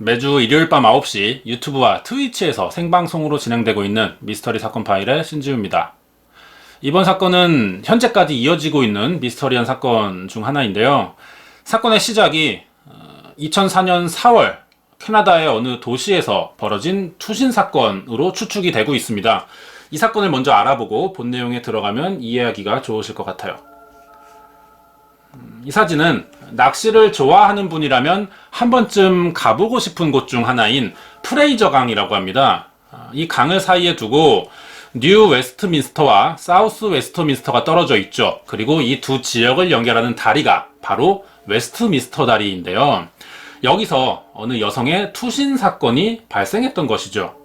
매주 일요일 밤 9시 유튜브와 트위치에서 생방송으로 진행되고 있는 미스터리 사건 파일의 신지우입니다. 이번 사건은 현재까지 이어지고 있는 미스터리한 사건 중 하나인데요. 사건의 시작이 2004년 4월 캐나다의 어느 도시에서 벌어진 투신 사건으로 추측이 되고 있습니다. 이 사건을 먼저 알아보고 본 내용에 들어가면 이해하기가 좋으실 것 같아요. 이 사진은 낚시를 좋아하는 분이라면 한 번쯤 가보고 싶은 곳 중 하나인 프레이저 강이라고 합니다. 이 강을 사이에 두고 뉴 웨스트민스터와 사우스 웨스트민스터가 떨어져 있죠. 그리고 이 두 지역을 연결하는 다리가 바로 웨스트민스터 다리인데요. 여기서 어느 여성의 투신 사건이 발생했던 것이죠.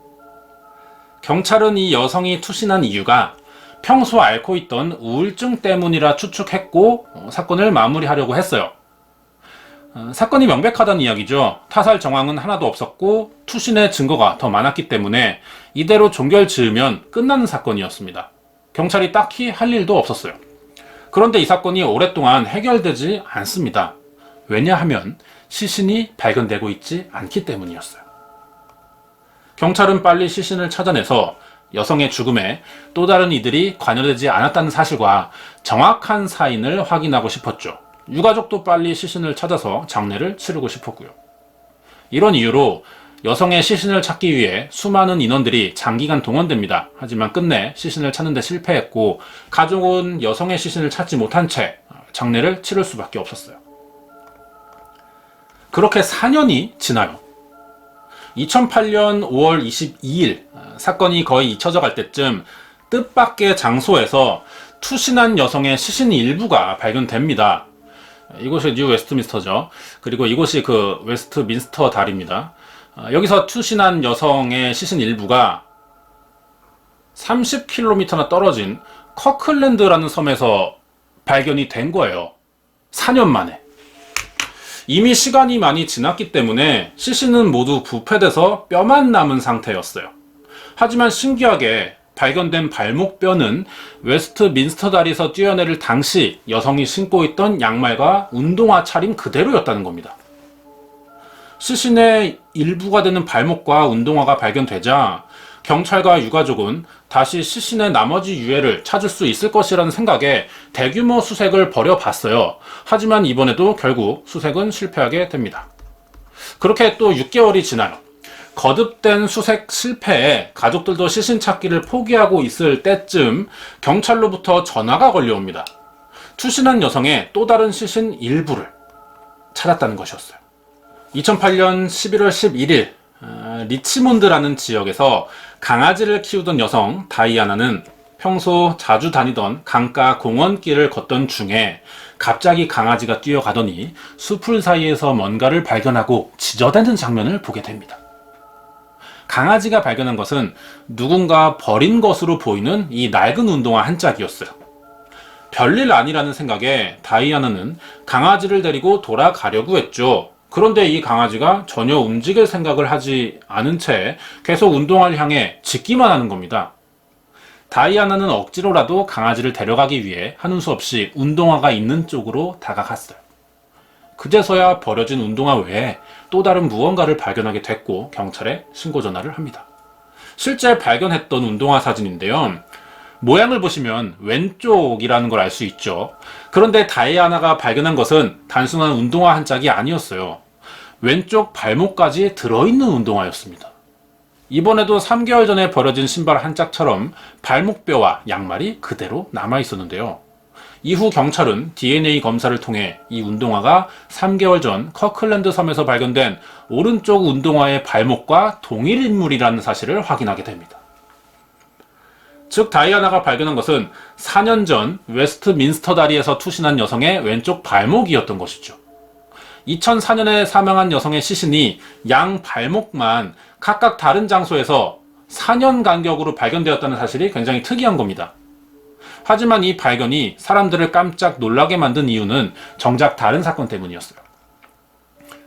경찰은 이 여성이 투신한 이유가 평소 앓고 있던 우울증 때문이라 추측했고 사건을 마무리하려고 했어요. 사건이 명백하다는 이야기죠. 타살 정황은 하나도 없었고 투신의 증거가 더 많았기 때문에 이대로 종결 지으면 끝나는 사건이었습니다. 경찰이 딱히 할 일도 없었어요. 그런데 이 사건이 오랫동안 해결되지 않습니다. 왜냐하면 시신이 발견되고 있지 않기 때문이었어요. 경찰은 빨리 시신을 찾아내서 여성의 죽음에 또 다른 이들이 관여되지 않았다는 사실과 정확한 사인을 확인하고 싶었죠. 유가족도 빨리 시신을 찾아서 장례를 치르고 싶었고요. 이런 이유로 여성의 시신을 찾기 위해 수많은 인원들이 장기간 동원됩니다. 하지만 끝내 시신을 찾는 데 실패했고 가족은 여성의 시신을 찾지 못한 채 장례를 치를 수밖에 없었어요. 그렇게 4년이 지나요. 2008년 5월 22일 사건이 거의 잊혀져 갈 때쯤 뜻밖의 장소에서 투신한 여성의 시신 일부가 발견됩니다. 이곳이 뉴 웨스트민스터죠. 그리고 이곳이 그 웨스트민스터 다리입니다. 여기서 투신한 여성의 시신 일부가 30km나 떨어진 커클랜드라는 섬에서 발견이 된 거예요. 4년 만에. 이미 시간이 많이 지났기 때문에 시신은 모두 부패돼서 뼈만 남은 상태였어요. 하지만 신기하게 발견된 발목뼈는 웨스트민스터 다리에서 뛰어내릴 당시 여성이 신고 있던 양말과 운동화 차림 그대로였다는 겁니다. 시신의 일부가 되는 발목과 운동화가 발견되자 경찰과 유가족은 다시 시신의 나머지 유해를 찾을 수 있을 것이라는 생각에 대규모 수색을 벌여봤어요. 하지만 이번에도 결국 수색은 실패하게 됩니다. 그렇게 또 6개월이 지나요. 거듭된 수색 실패에 가족들도 시신 찾기를 포기하고 있을 때쯤 경찰로부터 전화가 걸려옵니다. 투신한 여성의 또 다른 시신 일부를 찾았다는 것이었어요. 2008년 11월 11일 리치몬드라는 지역에서 강아지를 키우던 여성 다이아나는 평소 자주 다니던 강가 공원길을 걷던 중에 갑자기 강아지가 뛰어가더니 수풀 사이에서 뭔가를 발견하고 지저대는 장면을 보게 됩니다. 강아지가 발견한 것은 누군가 버린 것으로 보이는 이 낡은 운동화 한 짝이었어요. 별일 아니라는 생각에 다이아나는 강아지를 데리고 돌아가려고 했죠. 그런데 이 강아지가 전혀 움직일 생각을 하지 않은 채 계속 운동화를 향해 짖기만 하는 겁니다. 다이아나는 억지로라도 강아지를 데려가기 위해 하는 수 없이 운동화가 있는 쪽으로 다가갔어요. 그제서야 버려진 운동화 외에 또 다른 무언가를 발견하게 됐고 경찰에 신고 전화를 합니다. 실제 발견했던 운동화 사진인데요. 모양을 보시면 왼쪽이라는 걸 알 수 있죠. 그런데 다이아나가 발견한 것은 단순한 운동화 한 짝이 아니었어요. 왼쪽 발목까지 들어있는 운동화였습니다. 이번에도 3개월 전에 버려진 신발 한 짝처럼 발목뼈와 양말이 그대로 남아있었는데요. 이후 경찰은 DNA 검사를 통해 이 운동화가 3개월 전 커클랜드 섬에서 발견된 오른쪽 운동화의 발목과 동일 인물이라는 사실을 확인하게 됩니다. 즉 다이아나가 발견한 것은 4년 전 웨스트민스터 다리에서 투신한 여성의 왼쪽 발목이었던 것이죠. 2004년에 사망한 여성의 시신이 양 발목만 각각 다른 장소에서 4년 간격으로 발견되었다는 사실이 굉장히 특이한 겁니다. 하지만 이 발견이 사람들을 깜짝 놀라게 만든 이유는 정작 다른 사건 때문이었어요.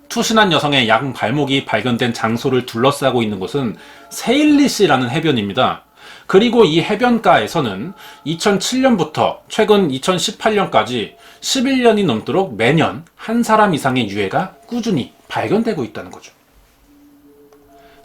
투신한 여성의 양 발목이 발견된 장소를 둘러싸고 있는 곳은 세일리시라는 해변입니다. 그리고 이 해변가에서는 2007년부터 최근 2018년까지 11년이 넘도록 매년 한 사람 이상의 유해가 꾸준히 발견되고 있다는 거죠.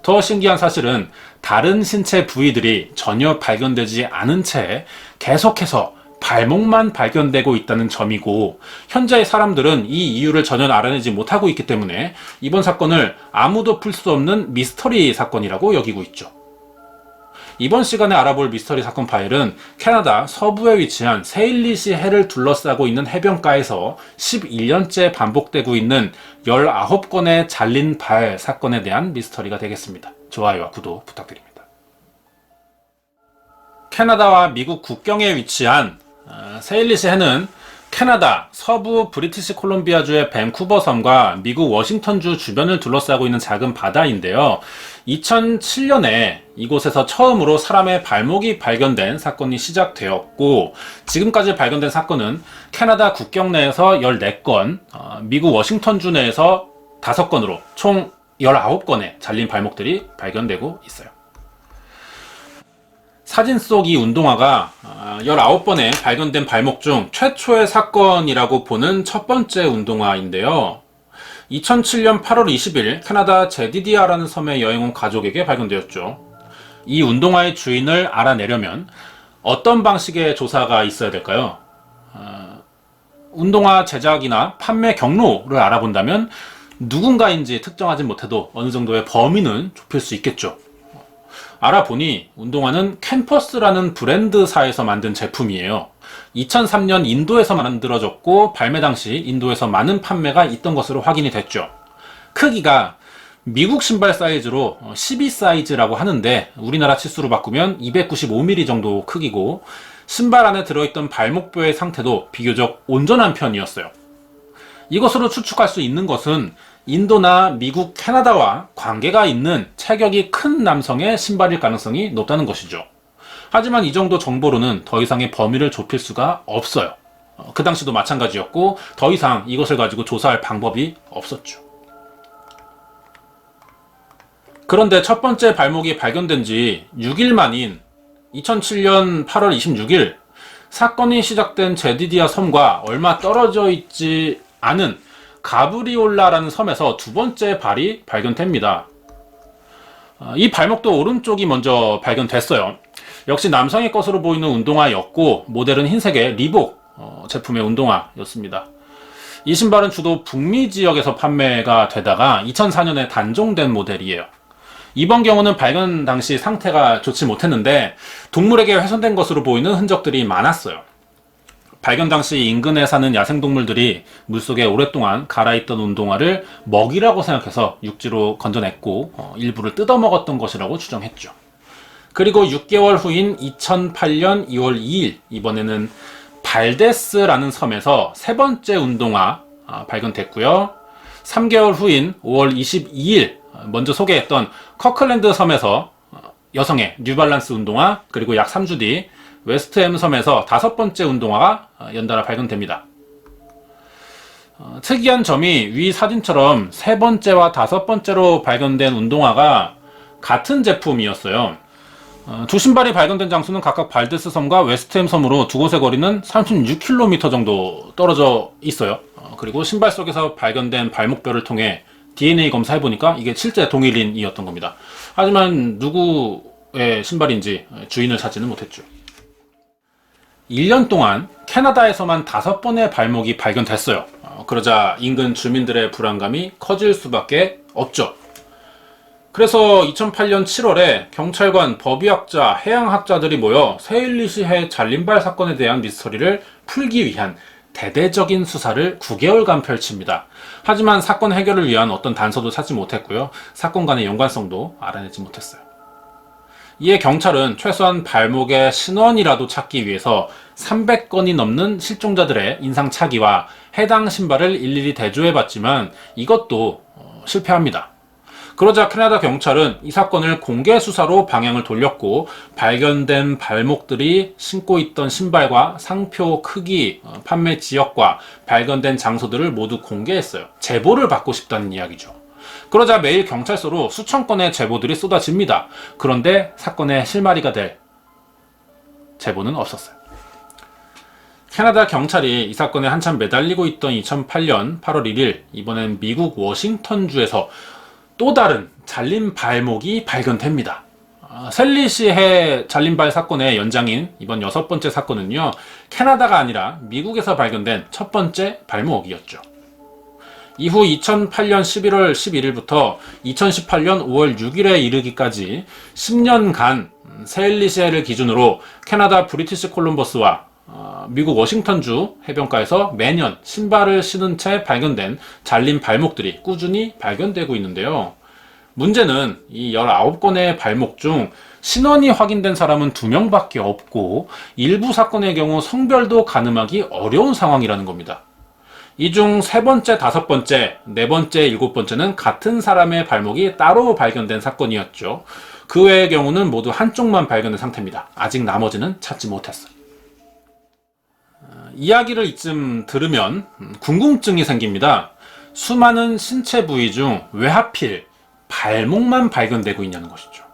더 신기한 사실은 다른 신체 부위들이 전혀 발견되지 않은 채 계속해서 발목만 발견되고 있다는 점이고, 현재의 사람들은 이 이유를 전혀 알아내지 못하고 있기 때문에 이번 사건을 아무도 풀 수 없는 미스터리 사건이라고 여기고 있죠. 이번 시간에 알아볼 미스터리 사건 파일은 캐나다 서부에 위치한 세일리시 해를 둘러싸고 있는 해변가에서 11년째 반복되고 있는 19건의 잘린 발 사건에 대한 미스터리가 되겠습니다. 좋아요와 구독 부탁드립니다. 캐나다와 미국 국경에 위치한 세일리시 해는 캐나다 서부 브리티시 콜롬비아주의 밴쿠버 섬과 미국 워싱턴주 주변을 둘러싸고 있는 작은 바다인데요. 2007년에 이곳에서 처음으로 사람의 발목이 발견된 사건이 시작되었고, 지금까지 발견된 사건은 캐나다 국경 내에서 14건, 미국 워싱턴주 내에서 5건으로 총 19건의 잘린 발목들이 발견되고 있어요. 사진 속 이 운동화가 19번의 발견된 발목 중 최초의 사건이라고 보는 첫 번째 운동화인데요. 2007년 8월 20일 캐나다 제디디아라는 섬에 여행 온 가족에게 발견되었죠. 이 운동화의 주인을 알아내려면 어떤 방식의 조사가 있어야 될까요? 운동화 제작이나 판매 경로를 알아본다면 누군가인지 특정하지 못해도 어느 정도의 범위는 좁힐 수 있겠죠. 알아보니 운동화는 캠퍼스라는 브랜드사에서 만든 제품이에요. 2003년 인도에서 만들어졌고 발매 당시 인도에서 많은 판매가 있던 것으로 확인이 됐죠. 크기가 미국 신발 사이즈로 12 사이즈라고 하는데 우리나라 치수로 바꾸면 295mm 정도 크기고, 신발 안에 들어있던 발목뼈의 상태도 비교적 온전한 편이었어요. 이것으로 추측할 수 있는 것은 인도나 미국, 캐나다와 관계가 있는 체격이 큰 남성의 신발일 가능성이 높다는 것이죠. 하지만 이 정도 정보로는 더 이상의 범위를 좁힐 수가 없어요. 그 당시도 마찬가지였고 더 이상 이것을 가지고 조사할 방법이 없었죠. 그런데 첫 번째 발목이 발견된 지 6일 만인 2007년 8월 26일, 사건이 시작된 제디디아 섬과 얼마 떨어져 있지 않은 가브리올라라는 섬에서 두 번째 발이 발견됩니다. 이 발목도 오른쪽이 먼저 발견됐어요. 역시 남성의 것으로 보이는 운동화였고 모델은 흰색의 리복 제품의 운동화였습니다. 이 신발은 주로 북미 지역에서 판매가 되다가 2004년에 단종된 모델이에요. 이번 경우는 발견 당시 상태가 좋지 못했는데 동물에게 훼손된 것으로 보이는 흔적들이 많았어요. 발견 당시 인근에 사는 야생동물들이 물속에 오랫동안 갈아있던 운동화를 먹이라고 생각해서 육지로 건져냈고 일부를 뜯어먹었던 것이라고 추정했죠. 그리고 6개월 후인 2008년 2월 2일, 이번에는 발데스라는 섬에서 세 번째 운동화 발견됐고요. 3개월 후인 5월 22일 먼저 소개했던 커클랜드 섬에서 여성의 뉴발란스 운동화, 그리고 약 3주 뒤 웨스트햄 섬에서 5번째 운동화가 연달아 발견됩니다. 특이한 점이 위 사진처럼 3번째와 5번째로 발견된 운동화가 같은 제품이었어요. 두 신발이 발견된 장소는 각각 발데스 섬과 웨스트햄 섬으로 두 곳의 거리는 36km 정도 떨어져 있어요. 그리고 신발 속에서 발견된 발목뼈를 통해 DNA 검사해보니까 이게 실제 동일인이었던 겁니다. 하지만 누구의 신발인지 주인을 찾지는 못했죠. 1년 동안 캐나다에서만 5번의 발목이 발견됐어요. 그러자 인근 주민들의 불안감이 커질 수밖에 없죠. 그래서 2008년 7월에 경찰관, 법의학자, 해양학자들이 모여 세일리시해 잘린발 사건에 대한 미스터리를 풀기 위한 대대적인 수사를 9개월간 펼칩니다. 하지만 사건 해결을 위한 어떤 단서도 찾지 못했고요. 사건 간의 연관성도 알아내지 못했어요. 이에 경찰은 최소한 발목의 신원이라도 찾기 위해서 300건이 넘는 실종자들의 인상 차기와 해당 신발을 일일이 대조해봤지만 이것도 실패합니다. 그러자 캐나다 경찰은 이 사건을 공개 수사로 방향을 돌렸고 발견된 발목들이 신고 있던 신발과 상표 크기, 판매 지역과 발견된 장소들을 모두 공개했어요. 제보를 받고 싶다는 이야기죠. 그러자 매일 경찰서로 수천 건의 제보들이 쏟아집니다. 그런데 사건의 실마리가 될 제보는 없었어요. 캐나다 경찰이 이 사건에 한참 매달리고 있던 2008년 8월 1일, 이번엔 미국 워싱턴주에서 또 다른 잘린 발목이 발견됩니다. 셀리시해 잘린 발 사건의 연장인 이번 6번째 사건은요, 캐나다가 아니라 미국에서 발견된 첫 번째 발목이었죠. 이후 2008년 11월 11일부터 2018년 5월 6일에 이르기까지 10년간 셀리시해를 기준으로 캐나다 브리티시 콜럼버스와 미국 워싱턴주 해변가에서 매년 신발을 신은 채 발견된 잘린 발목들이 꾸준히 발견되고 있는데요. 문제는 이 19건의 발목 중 신원이 확인된 사람은 2명밖에 없고 일부 사건의 경우 성별도 가늠하기 어려운 상황이라는 겁니다. 이 중 3번째, 5번째, 4번째, 7번째는 같은 사람의 발목이 따로 발견된 사건이었죠. 그 외의 경우는 모두 한쪽만 발견된 상태입니다. 아직 나머지는 찾지 못했어요. 이야기를 이쯤 들으면 궁금증이 생깁니다. 수많은 신체 부위 중 왜 하필 발목만 발견되고 있냐는 것이죠.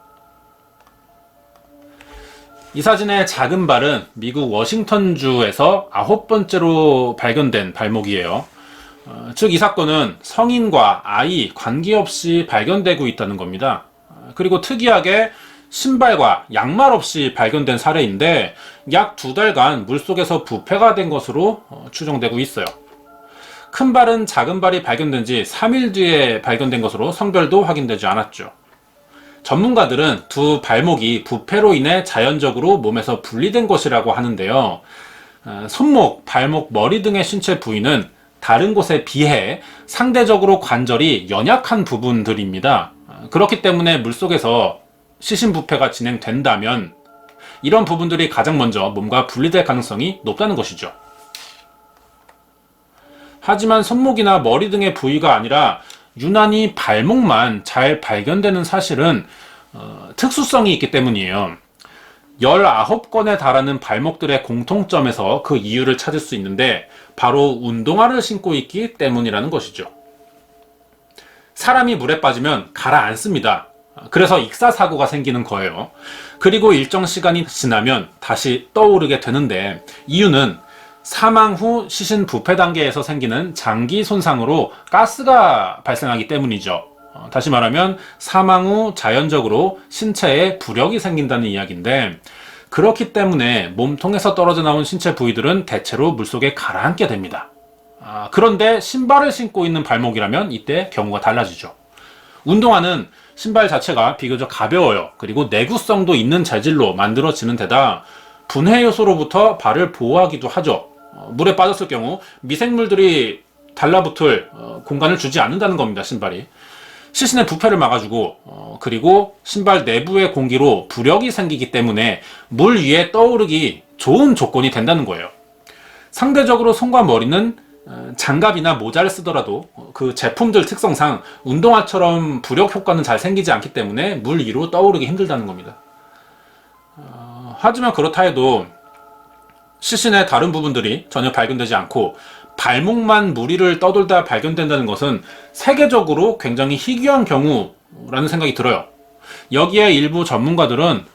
이 사진의 작은 발은 미국 워싱턴주에서 9번째로 발견된 발목이에요. 즉 이 사건은 성인과 아이 관계없이 발견되고 있다는 겁니다. 그리고 특이하게 신발과 양말 없이 발견된 사례인데 약 2달간 물속에서 부패가 된 것으로 추정되고 있어요. 큰 발은 작은 발이 발견된 지 3일 뒤에 발견된 것으로 성별도 확인되지 않았죠. 전문가들은 두 발목이 부패로 인해 자연적으로 몸에서 분리된 것이라고 하는데요. 손목, 발목, 머리 등의 신체 부위는 다른 곳에 비해 상대적으로 관절이 연약한 부분들입니다. 그렇기 때문에 물속에서 시신 부패가 진행된다면 이런 부분들이 가장 먼저 몸과 분리될 가능성이 높다는 것이죠. 하지만 손목이나 머리 등의 부위가 아니라 유난히 발목만 잘 발견되는 사실은 특수성이 있기 때문이에요. 19건에 달하는 발목들의 공통점에서 그 이유를 찾을 수 있는데 바로 운동화를 신고 있기 때문이라는 것이죠. 사람이 물에 빠지면 가라앉습니다. 그래서 익사사고가 생기는 거예요. 그리고 일정 시간이 지나면 다시 떠오르게 되는데 이유는 사망 후 시신 부패 단계에서 생기는 장기 손상으로 가스가 발생하기 때문이죠. 다시 말하면 사망 후 자연적으로 신체에 부력이 생긴다는 이야기인데 그렇기 때문에 몸통에서 떨어져 나온 신체 부위들은 대체로 물속에 가라앉게 됩니다. 그런데 신발을 신고 있는 발목이라면 이때 경우가 달라지죠. 운동화는 신발 자체가 비교적 가벼워요. 그리고 내구성도 있는 재질로 만들어지는 데다 분해 요소로부터 발을 보호하기도 하죠. 물에 빠졌을 경우 미생물들이 달라붙을 공간을 주지 않는다는 겁니다. 신발이 시신의 부패를 막아주고 그리고 신발 내부의 공기로 부력이 생기기 때문에 물 위에 떠오르기 좋은 조건이 된다는 거예요. 상대적으로 손과 머리는 장갑이나 모자를 쓰더라도 그 제품들 특성상 운동화처럼 부력 효과는 잘 생기지 않기 때문에 물 위로 떠오르기 힘들다는 겁니다. 하지만 그렇다 해도 시신의 다른 부분들이 전혀 발견되지 않고 발목만 물 위를 떠돌다 발견된다는 것은 세계적으로 굉장히 희귀한 경우라는 생각이 들어요. 여기에 일부 전문가들은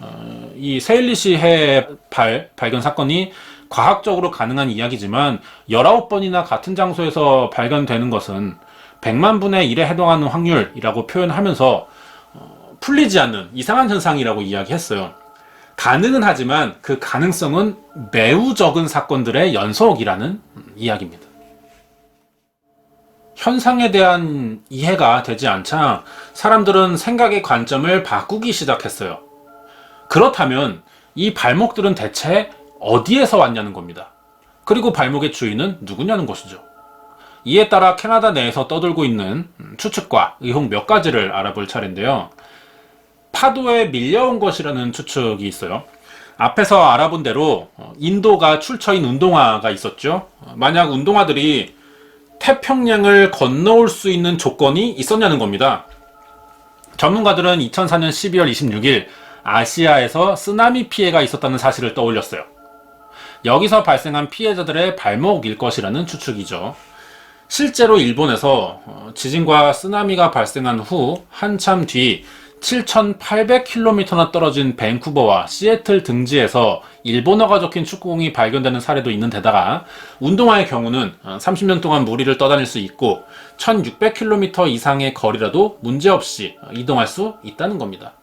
이 세일리시해 발견 사건이 과학적으로 가능한 이야기지만 19번이나 같은 장소에서 발견되는 것은 100만 분의 1에 해당하는 확률이라고 표현하면서 풀리지 않는 이상한 현상이라고 이야기했어요. 가능은 하지만 그 가능성은 매우 적은 사건들의 연속이라는 이야기입니다. 현상에 대한 이해가 되지 않자 사람들은 생각의 관점을 바꾸기 시작했어요. 그렇다면 이 발목들은 대체 어디에서 왔냐는 겁니다. 그리고 발목의 주인은 누구냐는 것이죠. 이에 따라 캐나다 내에서 떠돌고 있는 추측과 의혹 몇 가지를 알아볼 차례인데요. 파도에 밀려온 것이라는 추측이 있어요. 앞에서 알아본 대로 인도가 출처인 운동화가 있었죠. 만약 운동화들이 태평양을 건너올 수 있는 조건이 있었냐는 겁니다. 전문가들은 2004년 12월 26일 아시아에서 쓰나미 피해가 있었다는 사실을 떠올렸어요. 여기서 발생한 피해자들의 발목일 것이라는 추측이죠. 실제로 일본에서 지진과 쓰나미가 발생한 후 한참 뒤 7,800km나 떨어진 밴쿠버와 시애틀 등지에서 일본어가 적힌 축구공이 발견되는 사례도 있는 데다가 운동화의 경우는 30년 동안 무리를 떠다닐 수 있고 1,600km 이상의 거리라도 문제없이 이동할 수 있다는 겁니다.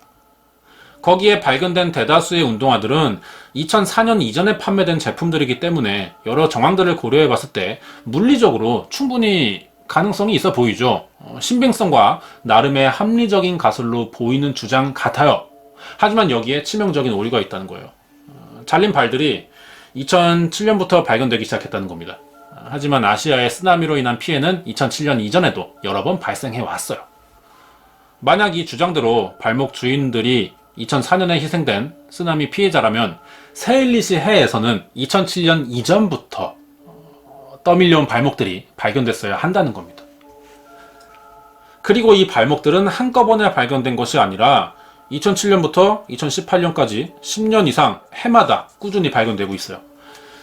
거기에 발견된 대다수의 운동화들은 2004년 이전에 판매된 제품들이기 때문에 여러 정황들을 고려해 봤을 때 물리적으로 충분히 가능성이 있어 보이죠. 신빙성과 나름의 합리적인 가설로 보이는 주장 같아요. 하지만 여기에 치명적인 오류가 있다는 거예요. 잘린 발들이 2007년부터 발견되기 시작했다는 겁니다. 하지만 아시아의 쓰나미로 인한 피해는 2007년 이전에도 여러 번 발생해 왔어요. 만약 이 주장대로 발목 주인들이 2004년에 희생된 쓰나미 피해자라면 세일리시 해에서는 2007년 이전부터 떠밀려온 발목들이 발견됐어야 한다는 겁니다. 그리고 이 발목들은 한꺼번에 발견된 것이 아니라 2007년부터 2018년까지 10년 이상 해마다 꾸준히 발견되고 있어요.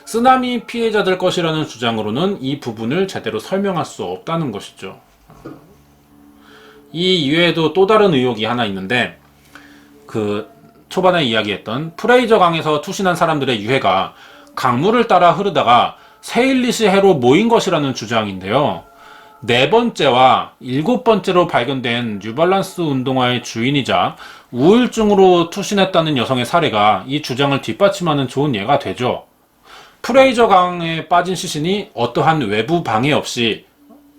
쓰나미 피해자들 것이라는 주장으로는 이 부분을 제대로 설명할 수 없다는 것이죠. 이 이외에도 또 다른 의혹이 하나 있는데, 초반에 이야기했던 프레이저 강에서 투신한 사람들의 유해가 강물을 따라 흐르다가 세일리시 해로 모인 것이라는 주장인데요. 4번째와 7번째로 발견된 뉴발란스 운동화의 주인이자 우울증으로 투신했다는 여성의 사례가 이 주장을 뒷받침하는 좋은 예가 되죠. 프레이저 강에 빠진 시신이 어떠한 외부 방해 없이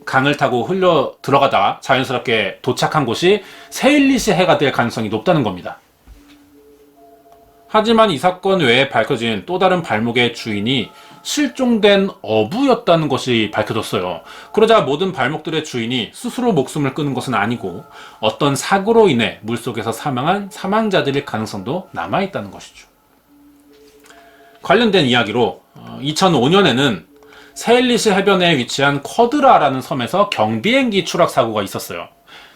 강을 타고 흘러 들어가다 자연스럽게 도착한 곳이 세일리시 해가 될 가능성이 높다는 겁니다. 하지만 이 사건 외에 밝혀진 또 다른 발목의 주인이 실종된 어부였다는 것이 밝혀졌어요. 그러자 모든 발목들의 주인이 스스로 목숨을 끊은 것은 아니고 어떤 사고로 인해 물속에서 사망한 사망자들일 가능성도 남아있다는 것이죠. 관련된 이야기로 2005년에는 세일리시 해변에 위치한 쿼드라라는 섬에서 경비행기 추락 사고가 있었어요.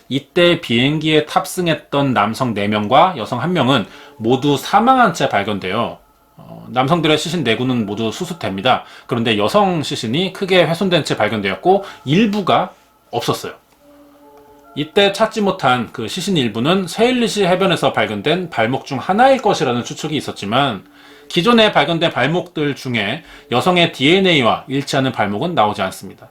이때 비행기에 탑승했던 남성 4명과 여성 1명은 모두 사망한 채 발견돼요. 남성들의 시신 4구는 모두 수습됩니다. 그런데 여성 시신이 크게 훼손된 채 발견되었고 일부가 없었어요. 이때 찾지 못한 그 시신 일부는 세일리시 해변에서 발견된 발목 중 하나일 것이라는 추측이 있었지만 기존에 발견된 발목들 중에 여성의 DNA와 일치하는 발목은 나오지 않습니다.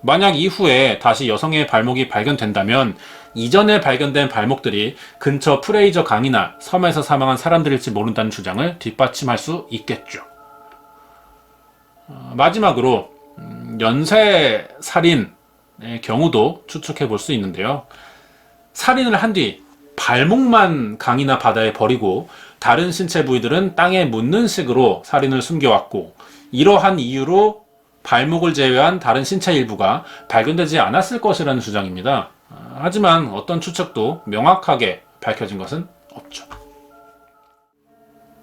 만약 이후에 다시 여성의 발목이 발견된다면 이전에 발견된 발목들이 근처 프레이저 강이나 섬에서 사망한 사람들일지 모른다는 주장을 뒷받침할 수 있겠죠. 마지막으로 연쇄 살인의 경우도 추측해 볼 수 있는데요. 살인을 한 뒤 발목만 강이나 바다에 버리고 다른 신체 부위들은 땅에 묻는 식으로 살인을 숨겨왔고, 이러한 이유로 발목을 제외한 다른 신체 일부가 발견되지 않았을 것이라는 주장입니다. 하지만 어떤 추측도 명확하게 밝혀진 것은 없죠.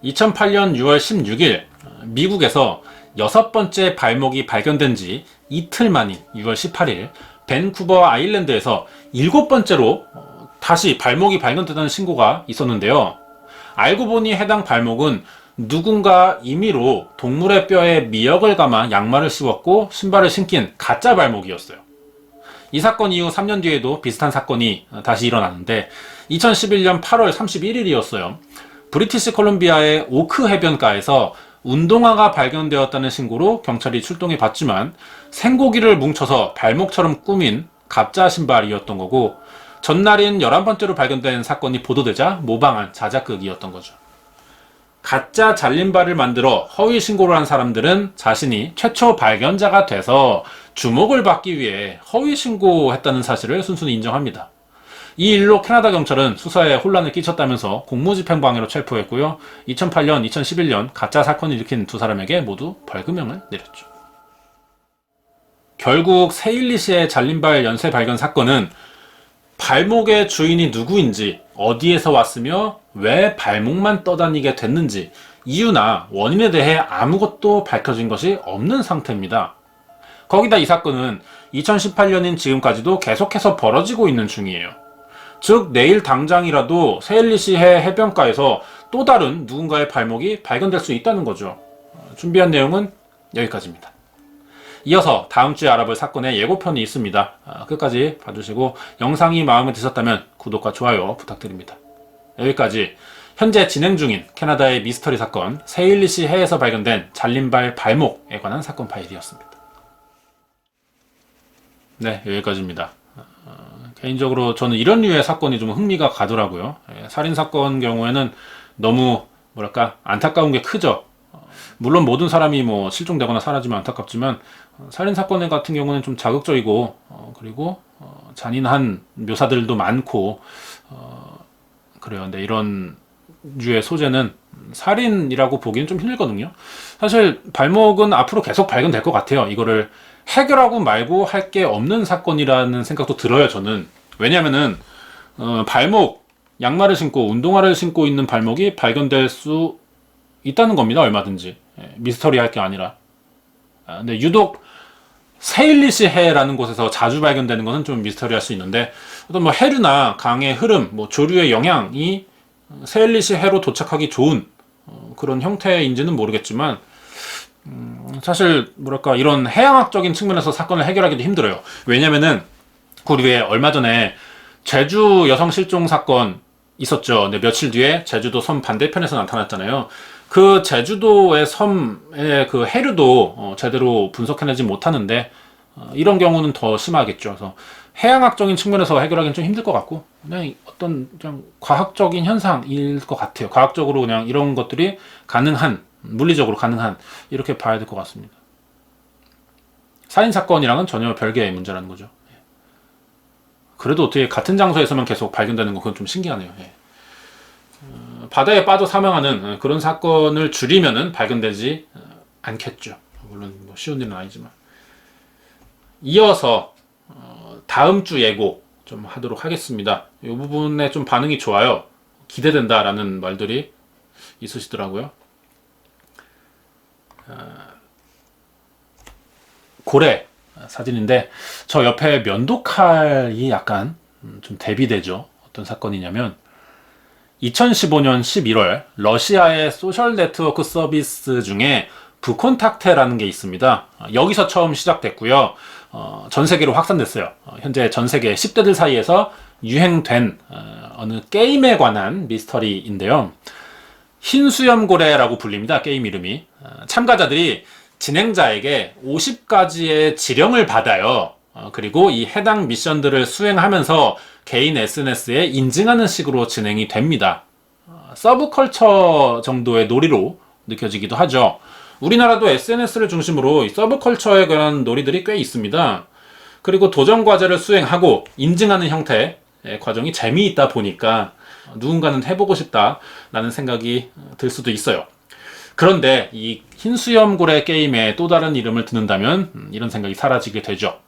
2008년 6월 16일 미국에서 6번째 발목이 발견된 지 이틀 만인 6월 18일 밴쿠버 아일랜드에서 7번째로 다시 발목이 발견됐다는 신고가 있었는데요. 알고 보니 해당 발목은 누군가 임의로 동물의 뼈에 미역을 감아 양말을 씌웠고 신발을 신긴 가짜 발목이었어요. 이 사건 이후 3년 뒤에도 비슷한 사건이 다시 일어났는데 2011년 8월 31일이었어요. 브리티시 콜ум비아의 오크 해변가에서 운동화가 발견되었다는 신고로 경찰이 출동해 봤지만 생고기를 뭉쳐서 발목처럼 꾸민 가짜 신발이었던 거고, 전날인 11번째로 발견된 사건이 보도되자 모방한 자작극이었던 거죠. 가짜 잘린발을 만들어 허위 신고를 한 사람들은 자신이 최초 발견자가 돼서 주목을 받기 위해 허위 신고했다는 사실을 순순히 인정합니다. 이 일로 캐나다 경찰은 수사에 혼란을 끼쳤다면서 공무집행방해로 체포했고요. 2008년, 2011년 가짜 사건을 일으킨 두 사람에게 모두 벌금형을 내렸죠. 결국 세일리시의 잘린발 연쇄 발견 사건은 발목의 주인이 누구인지, 어디에서 왔으며 왜 발목만 떠다니게 됐는지 이유나 원인에 대해 아무것도 밝혀진 것이 없는 상태입니다. 거기다 이 사건은 2018년인 지금까지도 계속해서 벌어지고 있는 중이에요. 즉 내일 당장이라도 세일리시해 해변가에서 또 다른 누군가의 발목이 발견될 수 있다는 거죠. 준비한 내용은 여기까지입니다. 이어서 다음 주에 알아볼 사건의 예고편이 있습니다. 끝까지 봐주시고 영상이 마음에 드셨다면 구독과 좋아요 부탁드립니다. 여기까지 현재 진행 중인 캐나다의 미스터리 사건 세일리시 해에서 발견된 잘린발 발목에 관한 사건 파일이었습니다. 네, 여기까지입니다. 개인적으로 저는 이런 류의 사건이 좀 흥미가 가더라고요. 살인사건 경우에는 너무 뭐랄까 안타까운 게 크죠. 물론 모든 사람이 뭐 실종되거나 사라지면 안타깝지만 살인사건 같은 경우는 좀 자극적이고 그리고 잔인한 묘사들도 많고 그래요. 근데 이런 류의 소재는 살인이라고 보기는 좀 힘들거든요. 사실 발목은 앞으로 계속 발견될 것 같아요. 이거를 해결하고 말고 할 게 없는 사건이라는 생각도 들어요, 저는. 왜냐면은 발목, 양말을 신고 운동화를 신고 있는 발목이 발견될 수 있다는 겁니다. 얼마든지. 미스터리할 게 아니라. 근데 유독 세일리시 해라는 곳에서 자주 발견되는 것은 좀 미스터리할 수 있는데 어떤 뭐 해류나 강의 흐름, 뭐 조류의 영향이 세일리시 해로 도착하기 좋은 그런 형태인지는 모르겠지만 사실 뭐랄까 이런 해양학적인 측면에서 사건을 해결하기도 힘들어요. 왜냐면은 우리 왜 얼마 전에 제주 여성 실종 사건 있었죠. 근데 며칠 뒤에 제주도 섬 반대편에서 나타났잖아요. 그 제주도의 섬의 그 해류도 제대로 분석해내지 못하는데 이런 경우는 더 심하겠죠. 그래서 해양학적인 측면에서 해결하기는 좀 힘들 것 같고 그냥 어떤 그냥 과학적인 현상일 것 같아요. 과학적으로 그냥 이런 것들이 가능한 물리적으로 가능한 이렇게 봐야 될 것 같습니다. 살인사건이랑은 전혀 별개의 문제라는 거죠. 그래도 어떻게 같은 장소에서만 계속 발견되는 건 그건 좀 신기하네요. 바다에 빠져 사망하는 그런 사건을 줄이면은 발견되지 않겠죠. 물론 뭐 쉬운 일은 아니지만. 이어서 다음 주 예고 좀 하도록 하겠습니다. 이 부분에 좀 반응이 좋아요. 기대된다라는 말들이 있으시더라고요. 고래 사진인데 저 옆에 면도칼이 약간 좀 대비되죠. 어떤 사건이냐면 2015년 11월 러시아의 소셜 네트워크 서비스 중에 부콘탁테라는 게 있습니다. 여기서 처음 시작됐고요. 전 세계로 확산됐어요. 현재 전 세계 10대들 사이에서 유행된 어느 게임에 관한 미스터리인데요. 흰수염고래라고 불립니다. 게임 이름이. 참가자들이 진행자에게 50가지의 지령을 받아요. 그리고 이 해당 미션들을 수행하면서 개인 SNS에 인증하는 식으로 진행이 됩니다. 서브컬처 정도의 놀이로 느껴지기도 하죠. 우리나라도 SNS를 중심으로 이 서브컬처에 관한 놀이들이 꽤 있습니다. 그리고 도전 과제를 수행하고 인증하는 형태의 과정이 재미있다 보니까 누군가는 해보고 싶다라는 생각이 들 수도 있어요. 그런데 이 흰수염고래 게임의 또 다른 이름을 듣는다면 이런 생각이 사라지게 되죠.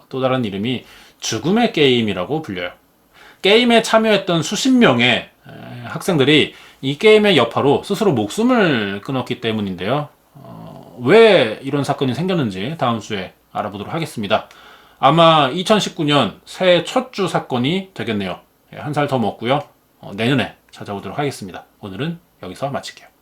또 다른 이름이 죽음의 게임이라고 불려요. 게임에 참여했던 수십 명의 학생들이 이 게임의 여파로 스스로 목숨을 끊었기 때문인데요. 왜 이런 사건이 생겼는지 다음 주에 알아보도록 하겠습니다. 아마 2019년 새해 첫 주 사건이 되겠네요. 한 살 더 먹고요. 내년에 찾아오도록 하겠습니다. 오늘은 여기서 마칠게요.